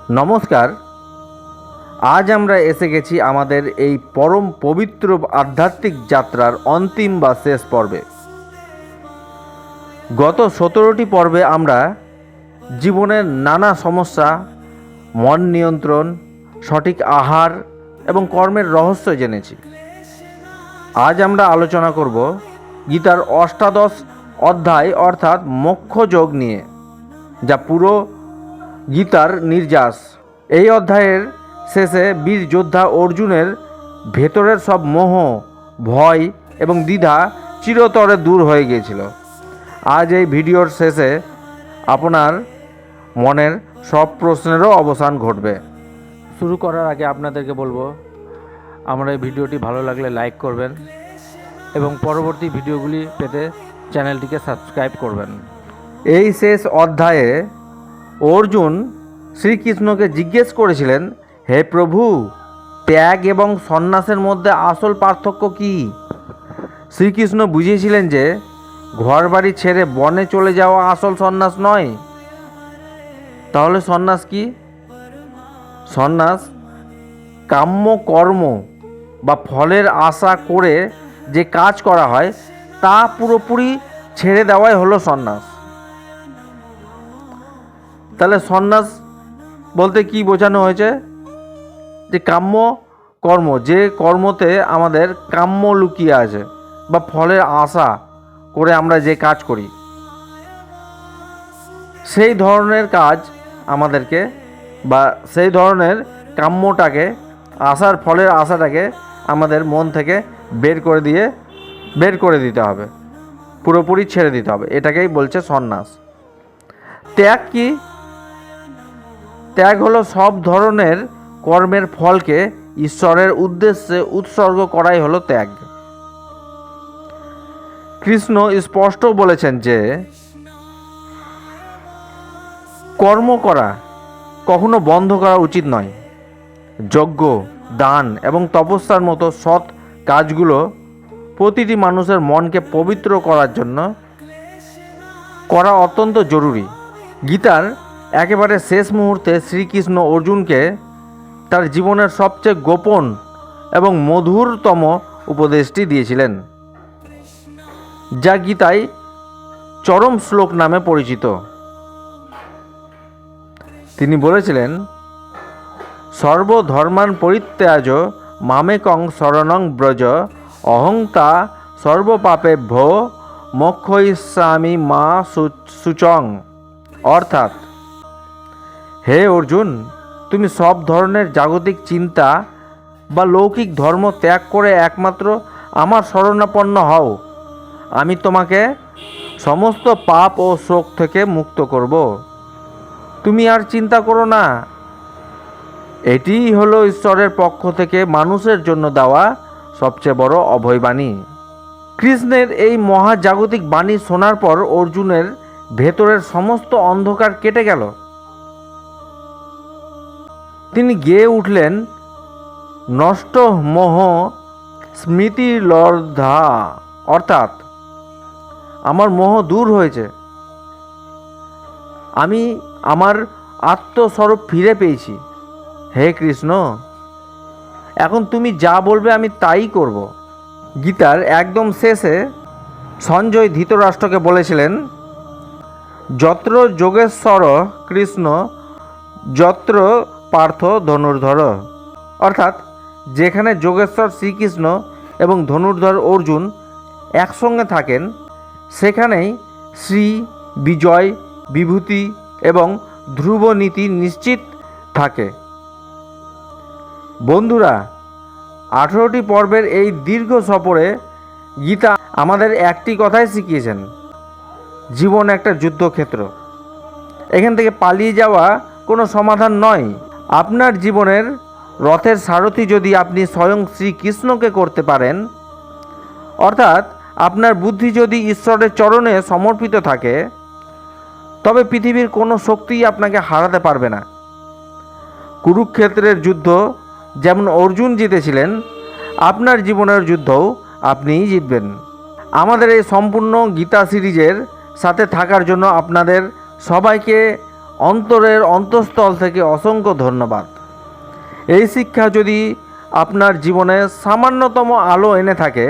নমস্কার। আজ আমরা এসে গেছি আমাদের এই পরম পবিত্র আধ্যাত্মিক যাত্রার অন্তিম বা শেষ পর্বে। গত 17টি পর্বে আমরা জীবনের নানা সমস্যা, মন নিয়ন্ত্রণ, সঠিক আহার এবং কর্মের রহস্য জেনেছি। আজ আমরা আলোচনা করব গীতার অষ্টাদশ অধ্যায় অর্থাৎ মোক্ষযোগ নিয়ে, যা পুরো গীতার নির্যাস। এই অধ্যায়ের শেষে বীর যোদ্ধা অর্জুনের ভেতরের সব মোহ, ভয় এবং দ্বিধা চিরতরে দূর হয়ে গিয়েছিল। আজ এই ভিডিওর শেষে আপনার মনের সব প্রশ্নেরও অবসান ঘটবে। শুরু করার আগে আপনাদেরকে বলবো, আমার এই ভিডিওটি ভালো লাগলে লাইক করবেন এবং পরবর্তী ভিডিওগুলি পেতে চ্যানেলটিকে সাবস্ক্রাইব করবেন। এই শেষ অধ্যায়ে অর্জুন শ্রীকৃষ্ণকে জিজ্ঞেস করেছিলেন, হে প্রভু, ত্যাগ এবং সন্ন্যাসের মধ্যে আসল পার্থক্য কী? শ্রীকৃষ্ণ বুঝিয়েছিলেন যে ঘরবাড়ি ছেড়ে বনে চলে যাওয়া আসল সন্ন্যাস নয়। তাহলে সন্ন্যাস কি? সন্ন্যাস কাম্য কর্ম বা ফলের আশা করে যে কাজ করা হয় তা পুরোপুরি ছেড়ে দেওয়াই হলো সন্ন্যাস। তাহলে সন্ন্যাস বলতে কি বোঝানো হয়েছে? যে কাম্য কর্ম, যে কর্মতে আমাদের কাম্য লুকিয়ে আছে বা ফলের আশা করে আমরা যে কাজ করি, সেই ধরনের কাজ আমাদেরকে বা সেই ধরনের কাম্যটাকে, আশার ফলের আশাটাকে আমাদের মন থেকে বের করে দিতে হবে, পুরোপুরি ছেড়ে দিতে হবে। এটাকেই বলছে সন্ন্যাস। ত্যাগ কি? ত্যাগ হলো সব ধরনের কর্মের ফলকে ঈশ্বরের উদ্দেশ্যে উৎসর্গ করাই হলো ত্যাগ। কৃষ্ণ স্পষ্ট বলেছেন যে কর্ম করা কখনো বন্ধ করা উচিত নয়। যজ্ঞ, দান এবং তপস্যার মতো সৎ কাজগুলো প্রতিটি মানুষের মনকে পবিত্র করার জন্য করা অত্যন্ত জরুরি। গীতার একেবারে শেষ মুহূর্তে শ্রীকৃষ্ণ অর্জুনকে তার জীবনের সবচেয়ে গোপন এবং মধুরতম উপদেশটি দিয়েছিলেন, যা গীতায় চরম শ্লোক নামে পরিচিত। তিনি বলেছিলেন, সর্বধর্মান পরিত্যাজ মামেকং শরণং ব্রজ অহংতা সর্বপাপেভ্যো মোক্ষয়িষ্যামি মা শুচং। অর্থাৎ, হে অর্জুন, তুমি সব ধরনের জাগতিক চিন্তা বা লৌকিক ধর্ম ত্যাগ করে একমাত্র আমার শরণাপন্ন হও। আমি তোমাকে সমস্ত পাপ ও শোক থেকে মুক্ত করব। তুমি আর চিন্তা করো না। এটিই হলো ঈশ্বরের পক্ষ থেকে মানুষের জন্য দেওয়া সবচেয়ে বড় অভয়বাণী। কৃষ্ণের এই মহাজাগতিক বাণী শোনার পর অর্জুনের ভেতরের সমস্ত অন্ধকার কেটে গেল। তিনি গেয়ে উঠলেন, নষ্ট মোহ স্মৃতি লব্ধা। অর্থাৎ, আমার মোহ দূর হয়েছে, আমি আমার আত্মস্বরূপ ফিরে পেয়েছি। হে কৃষ্ণ, এখন তুমি যা বলবে আমি তাই করব। গীতার একদম শেষে সঞ্জয় ধৃতরাষ্ট্রকে বলেছিলেন, যত্র যোগেশ্বর কৃষ্ণ যত্র পার্থ ধনুর্ধর। অর্থাৎ, যেখানে যোগেশ্বর শ্রীকৃষ্ণ এবং ধনুর্ধর অর্জুন একসঙ্গে থাকেন, সেখানেই শ্রী, বিজয়, বিভূতি এবং ধ্রুব নীতি নিশ্চিত থাকে। বন্ধুরা, 18টি পর্বের এই দীর্ঘ সফরে গীতা আমাদের একটি কথাই শিখিয়েছেন, জীবন একটা যুদ্ধক্ষেত্র। এখান থেকে পালিয়ে যাওয়া কোনো সমাধান নয়। আপনার জীবনের রথের সারথি যদি আপনি স্বয়ং শ্রীকৃষ্ণকে করতে পারেন, অর্থাৎ আপনার বুদ্ধি যদি ঈশ্বরের চরণে সমর্পিত থাকে, তবে পৃথিবীর কোনো শক্তিই আপনাকে হারাতে পারবে না। কুরুক্ষেত্রের যুদ্ধ যেমন অর্জুন জিতেছিলেন, আপনার জীবনের যুদ্ধও আপনিই জিতবেন। আমাদের এই সম্পূর্ণ গীতা সিরিজের সাথে থাকার জন্য আপনাদের সবাইকে অন্তরের অন্তঃস্থল থেকে অসংখ্য ধন্যবাদ। এই শিক্ষা যদি আপনার জীবনে সামান্যতম আলো এনে থাকে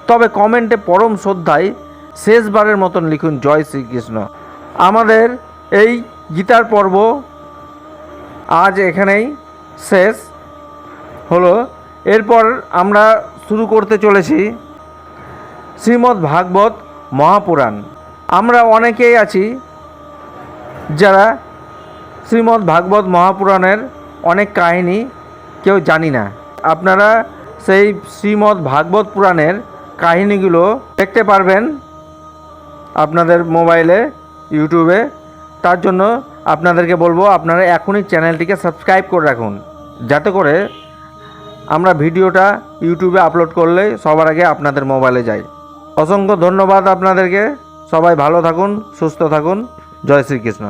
তবে কমেন্টে পরম শ্রদ্ধায় শেষবারের মতন লিখুন জয় শ্রীকৃষ্ণ। আমাদের এই গীতার পর্ব আজ এখানেই শেষ হলো। এরপর আমরা শুরু করতে চলেছি শ্রীমদ্ ভাগবত মহাপুরাণ। আমরা অনেকেই আছি যারা শ্রীমদ্ ভাগবত মহাপুরাণের অনেক কাহিনী কেউ জানি না। আপনারা সেই শ্রীমদ্ ভাগবত পুরাণের কাহিনীগুলো দেখতে পারবেন আপনাদের মোবাইলে, ইউটিউবে। তার জন্য আপনাদেরকে বলবো আপনারা এখনই চ্যানেলটিকে সাবস্ক্রাইব করে রাখুন, যাতে করে আমরা ভিডিওটা ইউটিউবে আপলোড করলে সবার আগে আপনাদের মোবাইলে যায়। অসংখ্য ধন্যবাদ আপনাদেরকে। সবাই ভালো থাকুন, সুস্থ থাকুন। জয় শ্রীকৃষ্ণ।